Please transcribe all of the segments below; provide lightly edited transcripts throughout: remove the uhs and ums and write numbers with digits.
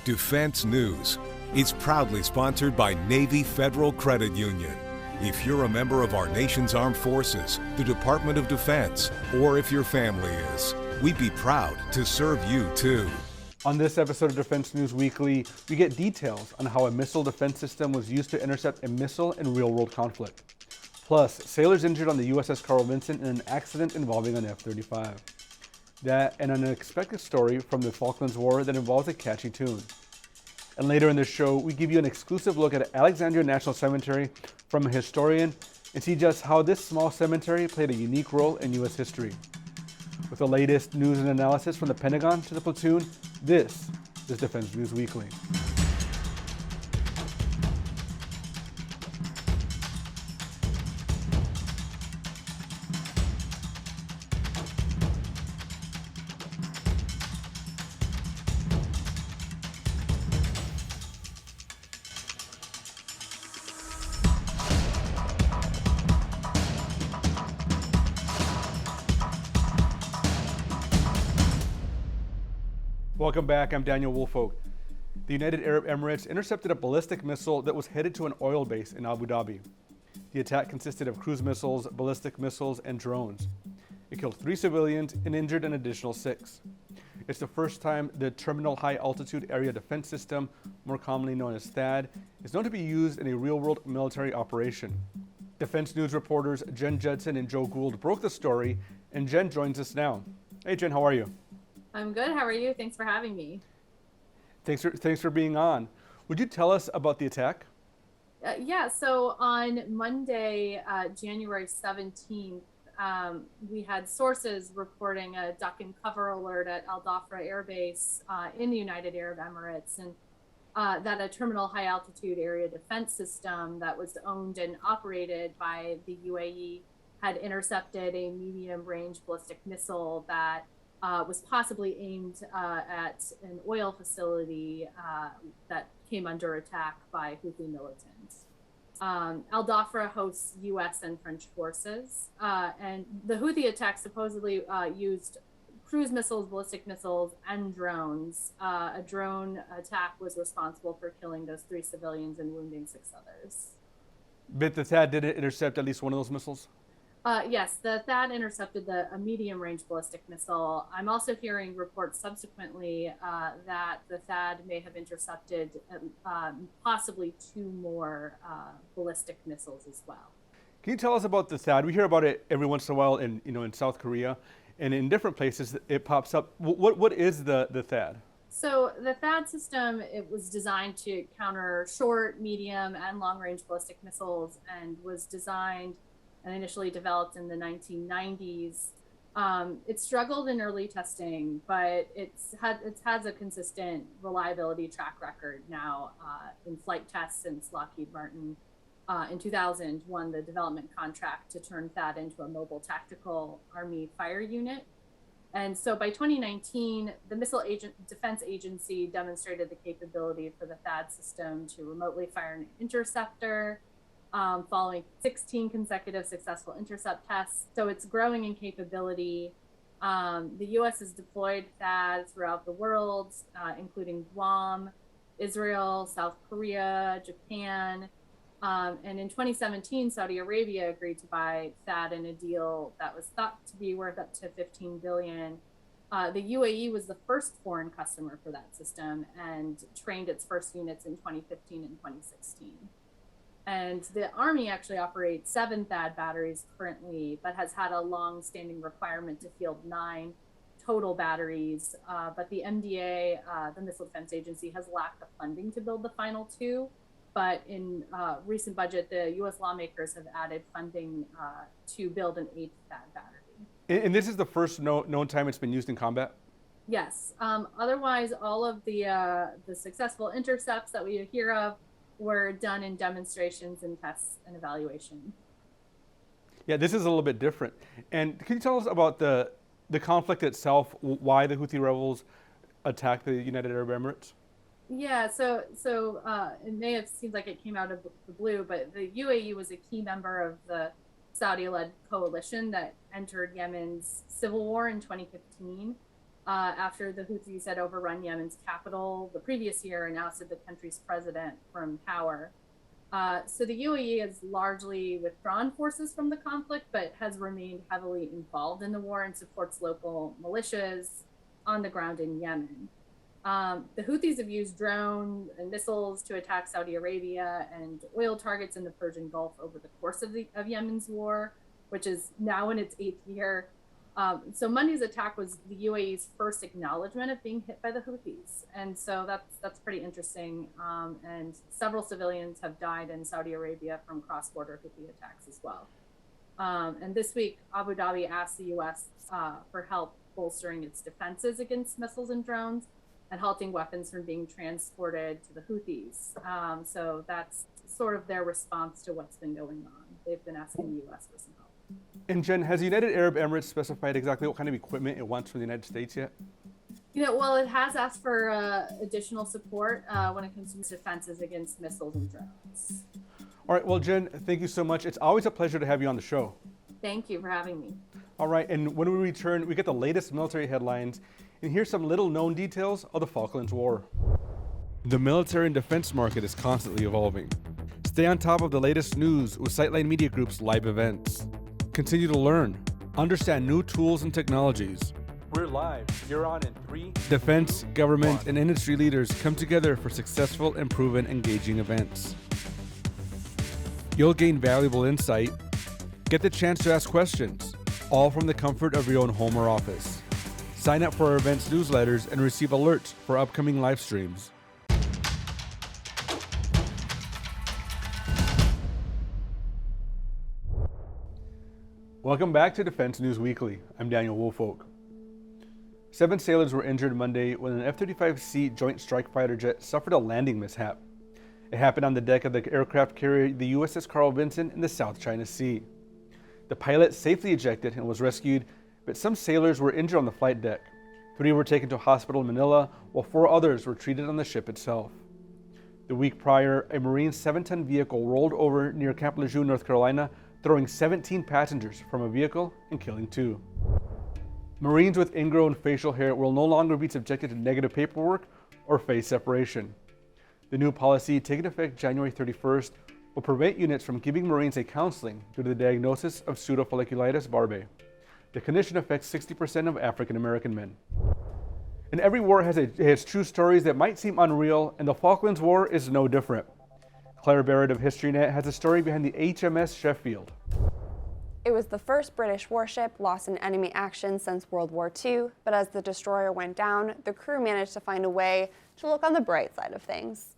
Defense News. It's proudly sponsored by Navy Federal Credit Union. If you're a member of our nation's armed forces, the Department of Defense, or if your family is, we'd be proud to serve you too. On this episode of Defense News Weekly, we get details on how a missile defense system was used to intercept a missile in real-world conflict. Plus, sailors injured on the USS Carl Vinson in an accident involving an F-35. That and an unexpected story from the Falklands War that involves a catchy tune. And later in the show, we give you an exclusive look at Alexandria National Cemetery from a historian and see just how this small cemetery played a unique role in U.S. history. With the latest news and analysis from the Pentagon to the platoon, this is Defense News Weekly. Welcome back, I'm Daniel Woolfolk. The United Arab Emirates intercepted a ballistic missile that was headed to an oil base in Abu Dhabi. The attack consisted of cruise missiles, ballistic missiles, and drones. It killed 3 civilians and injured an additional 6. It's the first time the Terminal High Altitude Area Defense System, more commonly known as THAAD, is known to be used in a real-world military operation. Defense News reporters Jen Judson and Joe Gould broke the story, and Jen joins us now. Hey Jen, how are you? I'm good. How are you? Thanks for having me. Thanks for being on. Would you tell us about the attack? So on Monday, January 17th, we had sources reporting a duck and cover alert at Al Dhafra Air Base in the United Arab Emirates, and that a terminal high altitude area defense system that was owned and operated by the UAE had intercepted a medium range ballistic missile that was possibly aimed at an oil facility that came under attack by Houthi militants. Al Dhafra hosts U.S. and French forces, and the Houthi attack supposedly used cruise missiles, ballistic missiles, and drones. A drone attack was responsible for killing those 3 civilians and wounding 6 others. But the THAAD did intercept at least one of those missiles? Yes, the THAAD intercepted a medium-range ballistic missile. I'm also hearing reports subsequently that the THAAD may have intercepted possibly 2 more ballistic missiles as well. Can you tell us about the THAAD? We hear about it every once in a while in South Korea, and in different places it pops up. What is the THAAD? So the THAAD system, it was designed to counter short, medium, and long-range ballistic missiles, and was designed and initially developed in the 1990s. It struggled in early testing, but it has a consistent reliability track record now in flight tests since Lockheed Martin in 2000 won the development contract to turn THAAD into a mobile tactical Army fire unit. And so by 2019, the Missile Defense Agency demonstrated the capability for the THAAD system to remotely fire an interceptor, following 16 consecutive successful intercept tests. So it's growing in capability. The U.S. has deployed THAAD throughout the world, including Guam, Israel, South Korea, Japan. And in 2017, Saudi Arabia agreed to buy THAAD in a deal that was thought to be worth up to $15 billion. The UAE was the first foreign customer for that system and trained its first units in 2015 and 2016. And the Army actually operates 7 THAAD batteries currently, but has had a long-standing requirement to field 9 total batteries. But the MDA, the Missile Defense Agency, has lacked the funding to build the final 2. But in recent budget, the U.S. lawmakers have added funding to build an 8th THAAD battery. And this is the first known time it's been used in combat? Yes. Otherwise, all of the successful intercepts that we hear of were done in demonstrations and tests and evaluation. Yeah, this is a little bit different. And can you tell us about the conflict itself, why the Houthi rebels attacked the United Arab Emirates? Yeah, so it may have seemed like it came out of the blue, but the UAE was a key member of the Saudi-led coalition that entered Yemen's civil war in 2015. after the Houthis had overrun Yemen's capital the previous year and ousted the country's president from power. So the UAE has largely withdrawn forces from the conflict, but has remained heavily involved in the war and supports local militias on the ground in Yemen. The Houthis have used drones and missiles to attack Saudi Arabia and oil targets in the Persian Gulf over the course of Yemen's war, which is now in its 8th year. So Monday's attack was the UAE's first acknowledgement of being hit by the Houthis. And so that's pretty interesting. And several civilians have died in Saudi Arabia from cross-border Houthi attacks as well. And this week, Abu Dhabi asked the US for help bolstering its defenses against missiles and drones and halting weapons from being transported to the Houthis. So that's sort of their response to what's been going on. They've been asking the US for some help. And Jen, has the United Arab Emirates specified exactly what kind of equipment it wants from the United States yet? Well, it has asked for additional support when it comes to defenses against missiles and drones. All right, well, Jen, thank you so much. It's always a pleasure to have you on the show. Thank you for having me. All right, and when we return, we get the latest military headlines, and here's some little known details of the Falklands War. The military and defense market is constantly evolving. Stay on top of the latest news with Sightline Media Group's live events. Continue to learn, understand new tools and technologies. We're live. You're on in 3. Defense, government, and industry leaders come together for successful and proven engaging events. You'll gain valuable insight, get the chance to ask questions, all from the comfort of your own home or office. Sign up for our events newsletters and receive alerts for upcoming live streams. Welcome back to Defense News Weekly. I'm Daniel Woolfolk. 7 sailors were injured Monday when an F-35C Joint Strike Fighter jet suffered a landing mishap. It happened on the deck of the aircraft carrier the USS Carl Vinson in the South China Sea. The pilot safely ejected and was rescued, but some sailors were injured on the flight deck. 3 were taken to a hospital in Manila, while 4 others were treated on the ship itself. The week prior, a Marine 7-ton vehicle rolled over near Camp Lejeune, North Carolina, throwing 17 passengers from a vehicle and killing 2. Marines with ingrown facial hair will no longer be subjected to negative paperwork or face separation. The new policy, taking effect January 31st, will prevent units from giving Marines a counseling due to the diagnosis of pseudofolliculitis barbae. The condition affects 60% of African American men. And every war has true stories that might seem unreal, and the Falklands War is no different. Claire Barrett of HistoryNet has a story behind the HMS Sheffield. It was the first British warship lost in enemy action since World War II, but as the destroyer went down, the crew managed to find a way to look on the bright side of things.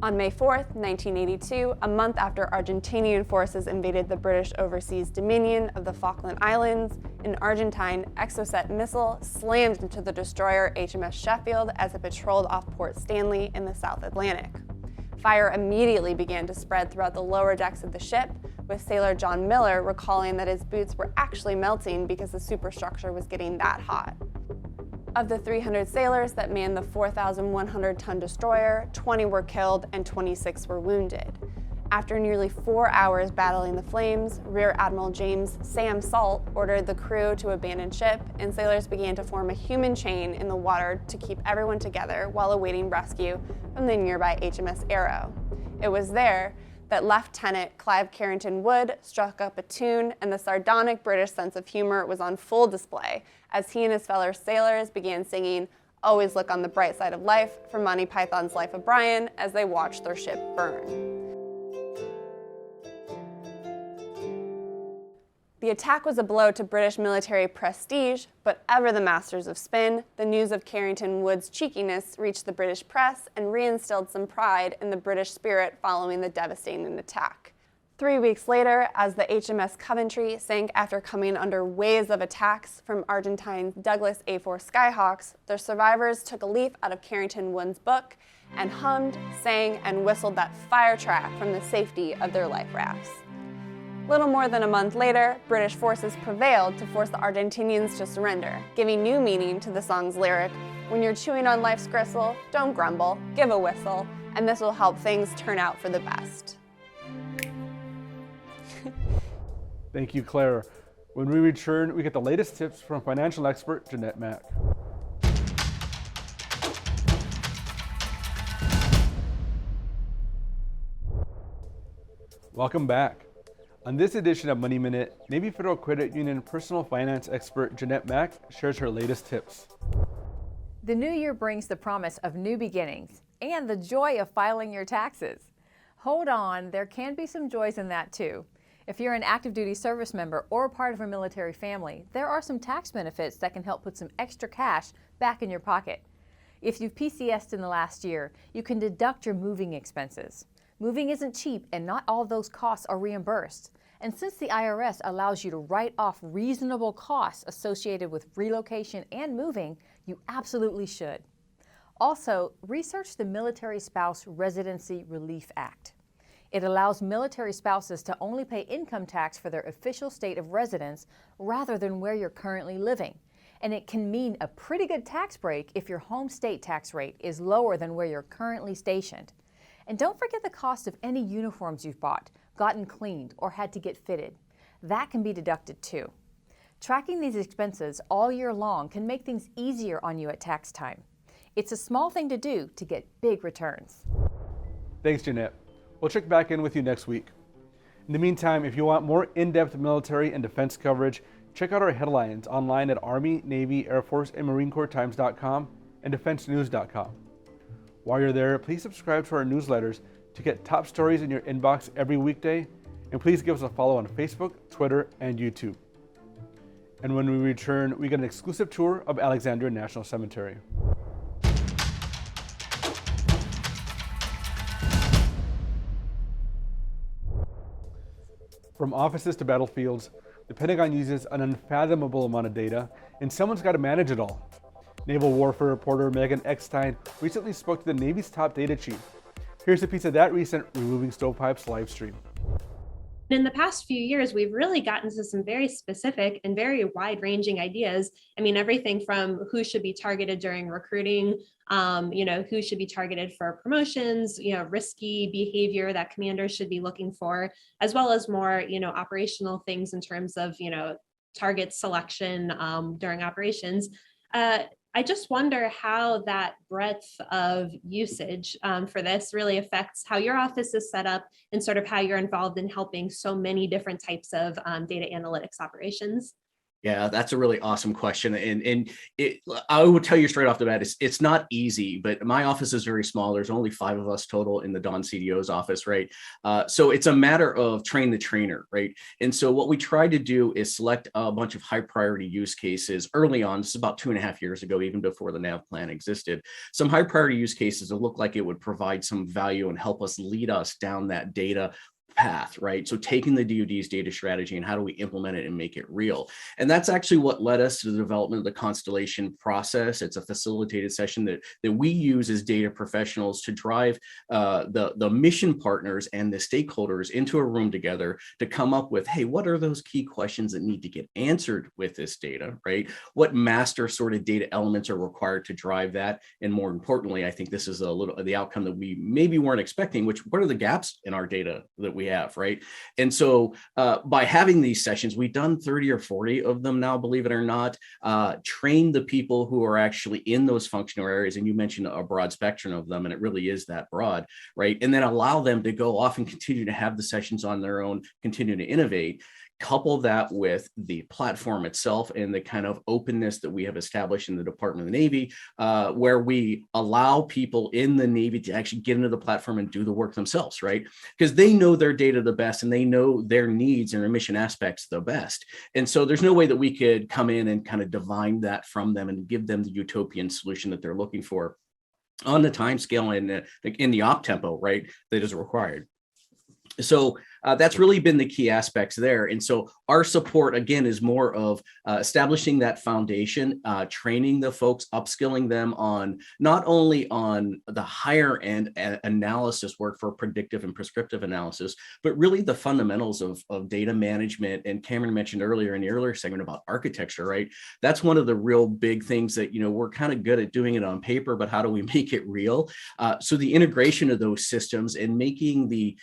On May 4th, 1982, a month after Argentinian forces invaded the British overseas dominion of the Falkland Islands, an Argentine Exocet missile slammed into the destroyer HMS Sheffield as it patrolled off Port Stanley in the South Atlantic. Fire immediately began to spread throughout the lower decks of the ship, with sailor John Miller recalling that his boots were actually melting because the superstructure was getting that hot. Of the 300 sailors that manned the 4,100-ton destroyer, 20 were killed and 26 were wounded. After nearly 4 hours battling the flames, Rear Admiral James Sam Salt ordered the crew to abandon ship, and sailors began to form a human chain in the water to keep everyone together while awaiting rescue from the nearby HMS Arrow. It was there that Lieutenant Clive Carrington Wood struck up a tune, and the sardonic British sense of humor was on full display as he and his fellow sailors began singing "Always Look on the Bright Side of Life" from Monty Python's Life of Brian as they watched their ship burn. The attack was a blow to British military prestige, but ever the masters of spin, the news of Carrington Wood's cheekiness reached the British press and reinstilled some pride in the British spirit following the devastating attack. 3 weeks later, as the HMS Coventry sank after coming under waves of attacks from Argentine's Douglas A-4 Skyhawks, the survivors took a leaf out of Carrington Wood's book and hummed, sang, and whistled that fire track from the safety of their life rafts. Little more than a month later, British forces prevailed to force the Argentinians to surrender, giving new meaning to the song's lyric, "When you're chewing on life's gristle, don't grumble, give a whistle, and this will help things turn out for the best." Thank you, Claire. When we return, we get the latest tips from financial expert Jeanette Mack. Welcome back. On this edition of Money Minute, Navy Federal Credit Union personal finance expert Jeanette Mack shares her latest tips. The new year brings the promise of new beginnings and the joy of filing your taxes. Hold on, there can be some joys in that too. If you're an active duty service member or part of a military family, there are some tax benefits that can help put some extra cash back in your pocket. If you've PCS'd in the last year, you can deduct your moving expenses. Moving isn't cheap and not all those costs are reimbursed. And since the IRS allows you to write off reasonable costs associated with relocation and moving, you absolutely should. Also, research the Military Spouse Residency Relief Act. It allows military spouses to only pay income tax for their official state of residence rather than where you're currently living. And it can mean a pretty good tax break if your home state tax rate is lower than where you're currently stationed. And don't forget the cost of any uniforms you've bought, gotten cleaned, or had to get fitted. That can be deducted too. Tracking these expenses all year long can make things easier on you at tax time. It's a small thing to do to get big returns. Thanks, Jeanette. We'll check back in with you next week. In the meantime, if you want more in-depth military and defense coverage, check out our headlines online at Army, Navy, Air Force, and Marine Corps Times.com and DefenseNews.com. While you're there, please subscribe to our newsletters to get top stories in your inbox every weekday, and please give us a follow on Facebook, Twitter, and YouTube. And when we return, we get an exclusive tour of Alexandria National Cemetery. From offices to battlefields, the Pentagon uses an unfathomable amount of data, and someone's got to manage it all. Naval warfare reporter Megan Eckstein recently spoke to the Navy's top data chief. Here's a piece of that recent Removing Stovepipes live stream. In the past few years, we've really gotten to some very specific and very wide-ranging ideas. I mean, everything from who should be targeted during recruiting, who should be targeted for promotions, risky behavior that commanders should be looking for, as well as more, operational things in terms of, target selection during operations. I just wonder how that breadth of usage for this really affects how your office is set up and sort of how you're involved in helping so many different types of data analytics operations. Yeah, that's a really awesome question. And I will tell you straight off the bat, it's not easy, but my office is very small. There's only 5 of us total in the Don CDO's office, right? So it's a matter of train the trainer, right? And so what we try to do is select a bunch of high priority use cases early on. This is about 2.5 years ago, even before the NAV plan existed. Some high priority use cases that look like it would provide some value and help us lead us down that data path, right? So taking the DoD's data strategy and how do we implement it and make it real? And that's actually what led us to the development of the Constellation process. It's a facilitated session that we use as data professionals to drive the mission partners and the stakeholders into a room together to come up with, hey, what are those key questions that need to get answered with this data, right? What master sort of data elements are required to drive that? And more importantly, I think this is the outcome that we maybe weren't expecting, which what are the gaps in our data that we have, right? And so by having these sessions, we've done 30 or 40 of them now, believe it or not, train the people who are actually in those functional areas. And you mentioned a broad spectrum of them, and it really is that broad, right? And then allow them to go off and continue to have the sessions on their own, continue to innovate. Couple that with the platform itself and the kind of openness that we have established in the Department of the Navy, where we allow people in the Navy to actually get into the platform and do the work themselves, right? Because they know their data the best and they know their needs and their mission aspects the best. And so there's no way that we could come in and kind of divine that from them and give them the utopian solution that they're looking for on the time scale and in the op tempo, right, that is required. So that's really been the key aspects there. And so our support, again, is more of establishing that foundation, training the folks, upskilling them on not only on the higher end analysis work for predictive and prescriptive analysis, but really the fundamentals of data management. And Cameron mentioned earlier in the earlier segment about architecture, right? That's one of the real big things that, we're kind of good at doing it on paper, but how do we make it real? So the integration of those systems and making the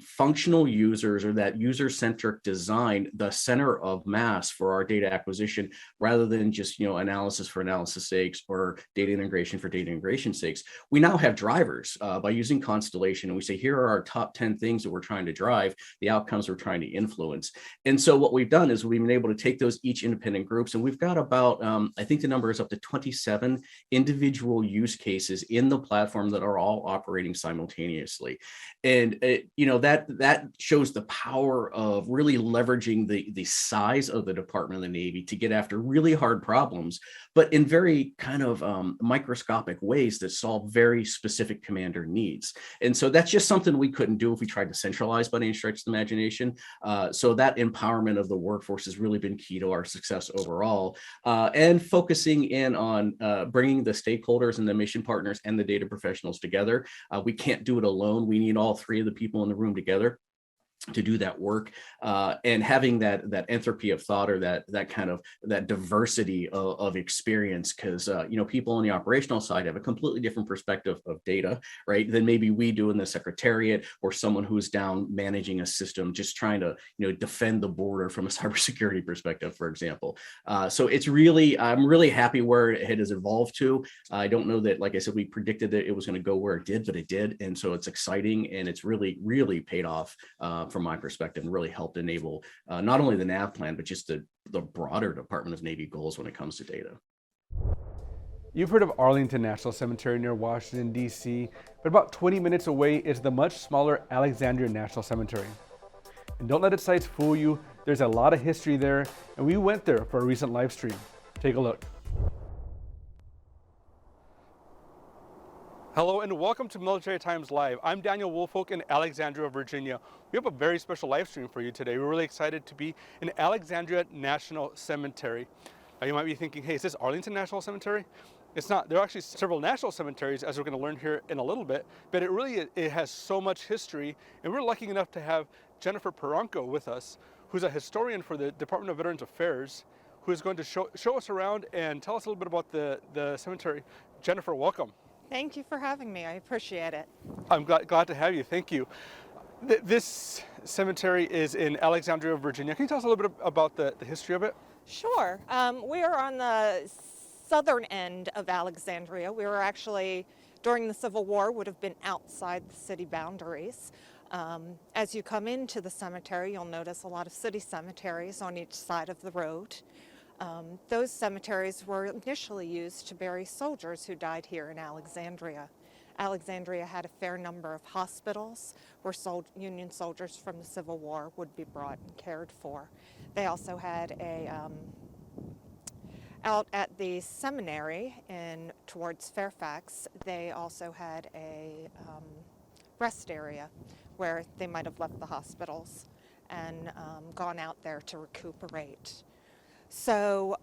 function functional users or that user-centric design the center of mass for our data acquisition, rather than just analysis for analysis sakes or data integration for data integration sakes. We now have drivers by using Constellation, and we say, here are our top 10 things that we're trying to drive, the outcomes we're trying to influence. And so what we've done is we've been able to take those each independent groups, and we've got about, I think the number is up to 27 individual use cases in the platform that are all operating simultaneously. And that shows the power of really leveraging the size of the Department of the Navy to get after really hard problems, but in very kind of microscopic ways that solve very specific commander needs. And so that's just something we couldn't do if we tried to centralize by any stretch of the imagination. So that empowerment of the workforce has really been key to our success overall, and focusing in on bringing the stakeholders and the mission partners and the data professionals together. We can't do it alone. We need all three of the people in the room together to do that work, and having that entropy of thought, or that kind of that diversity of experience, because people on the operational side have a completely different perspective of data, right, than maybe we do in the secretariat, or someone who's down managing a system just trying to defend the border from a cybersecurity perspective, for example. So it's really, I'm really happy where it has evolved to. I don't know that, like I said, we predicted that it was going to go where it did, but it did, and so it's exciting, and it's really paid off from my perspective, and really helped enable not only the NAV plan, but just the broader Department of Navy goals when it comes to data. You've heard of Arlington National Cemetery near Washington, D.C., but about 20 minutes away is the much smaller Alexandria National Cemetery. And don't let its size fool you, there's a lot of history there, and we went there for a recent live stream. Take a look. Hello and welcome to Military Times Live. I'm Daniel Woolfolk in Alexandria, Virginia. We have a very special live stream for you today. We're really excited to be in Alexandria National Cemetery. Now you might be thinking, hey, is this Arlington National Cemetery? It's not. There are actually several national cemeteries, as we're going to learn here in a little bit, but it has so much history, and we're lucky enough to have Jennifer Peranco with us, who's a historian for the Department of Veterans Affairs, who is going to show us around and tell us a little bit about the cemetery. Jennifer, welcome. Thank you for having me. I appreciate it. I'm glad to have you. Thank you. This cemetery is in Alexandria, Virginia. Can you tell us a little bit about the history of it? Sure. We are on the southern end of Alexandria. We were actually, during the Civil War, would have been outside the city boundaries. As you come into the cemetery, you'll notice a lot of city cemeteries on each side of the road. Those cemeteries were initially used to bury soldiers who died here in Alexandria. Alexandria had a fair number of hospitals where Union soldiers from the Civil War would be brought and cared for. They also had out at the seminary towards Fairfax, they also had a rest area where they might have left the hospitals and gone out there to recuperate. So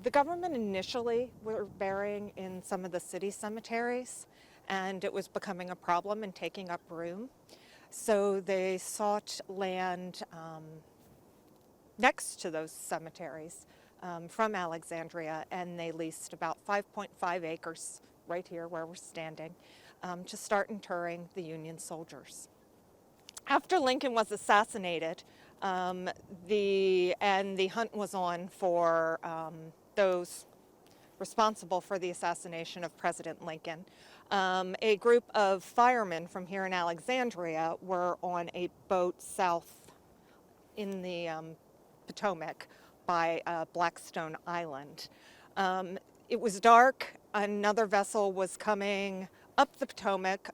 the government initially were burying in some of the city cemeteries, and it was becoming a problem and taking up room. So they sought land next to those cemeteries from Alexandria, and they leased about 5.5 acres right here where we're standing to start interring the Union soldiers. After Lincoln was assassinated, the hunt was on for those responsible for the assassination of President Lincoln. A group of firemen from here in Alexandria were on a boat south in the Potomac by Blackstone Island. It was dark. Another vessel was coming up the Potomac,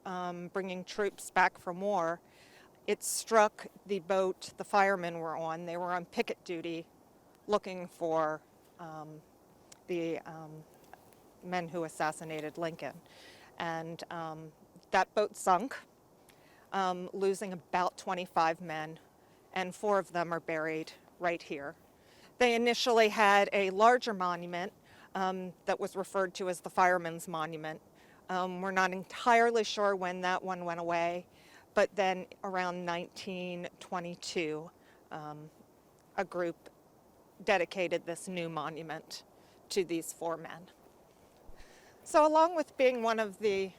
bringing troops back from war. It struck the boat the firemen were on. They were on picket duty looking for the men who assassinated Lincoln. And that boat sunk, losing about 25 men, and 4 of them are buried right here. They initially had a larger monument that was referred to as the Fireman's Monument. We're not entirely sure when that one went away. But then around 1922, a group dedicated this new monument to these 4 men. So along with being one of the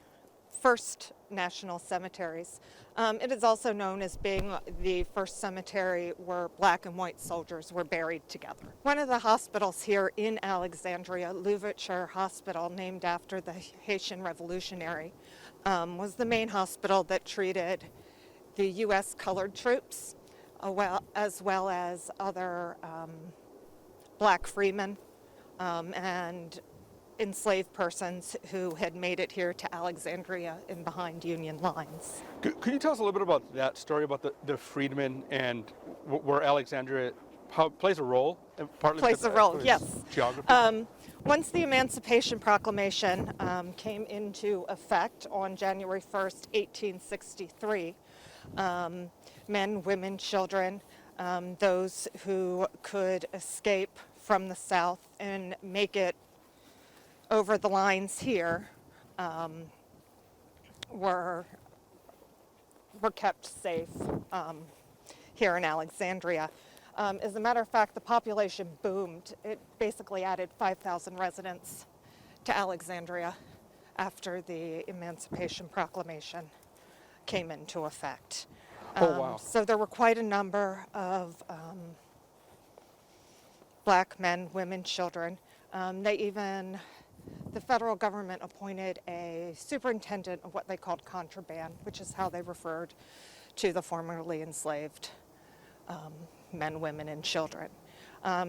first national cemeteries. It is also known as being the first cemetery where black and white soldiers were buried together. One of the hospitals here in Alexandria, Louverture Hospital, named after the Haitian revolutionary, was the main hospital that treated the U.S. colored troops, as well as other black freemen and enslaved persons who had made it here to Alexandria and behind Union lines. Could you tell us a little bit about that story about the freedmen and where Alexandria plays a role? Partly Plays a role, yes. Geography. Once the Emancipation Proclamation came into effect on January 1st, 1863, men, women, children, those who could escape from the South and make it over the lines here were kept safe here in Alexandria. As a matter of fact, the population boomed. It basically added 5,000 residents to Alexandria after the Emancipation Proclamation came into effect. Oh, wow. So there were quite a number of black men, women, children. The federal government appointed a superintendent of what they called contraband, which is how they referred to the formerly enslaved men, women, and children.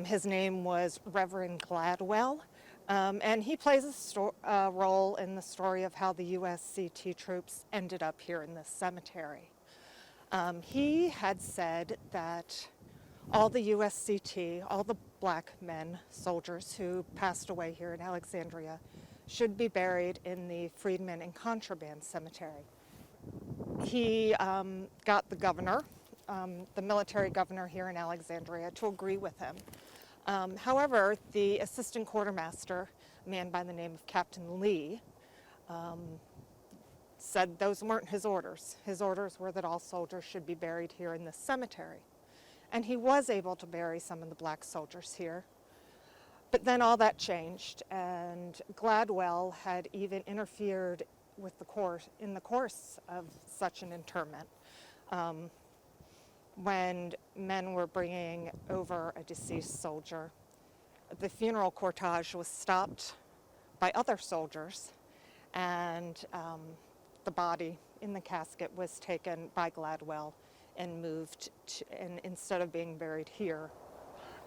His name was Reverend Gladwell, and he plays a role in the story of how the USCT troops ended up here in this cemetery. He had said that all the USCT, all the black men, soldiers who passed away here in Alexandria, should be buried in the Freedmen and Contraband Cemetery. He got the governor, the military governor here in Alexandria, to agree with him. However, the assistant quartermaster, a man by the name of Captain Lee, said those weren't his orders. His orders were that all soldiers should be buried here in this cemetery. And he was able to bury some of the black soldiers here. But then all that changed, and Gladwell had even interfered with in the course of such an interment. When men were bringing over a deceased soldier, the funeral cortege was stopped by other soldiers, and the body in the casket was taken by Gladwell and moved and instead of being buried here,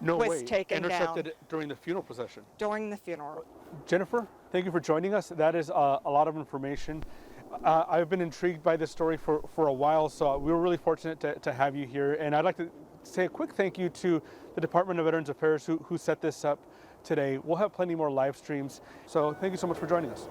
was taken intercepted down during the funeral procession. during the funeral. Jennifer, thank you for joining us. That is a lot of information. I've been intrigued by this story for a while, so we were really fortunate to have you here. And I'd like to say a quick thank you to the Department of Veterans Affairs who set this up today. We'll have plenty more live streams. So thank you so much for joining us.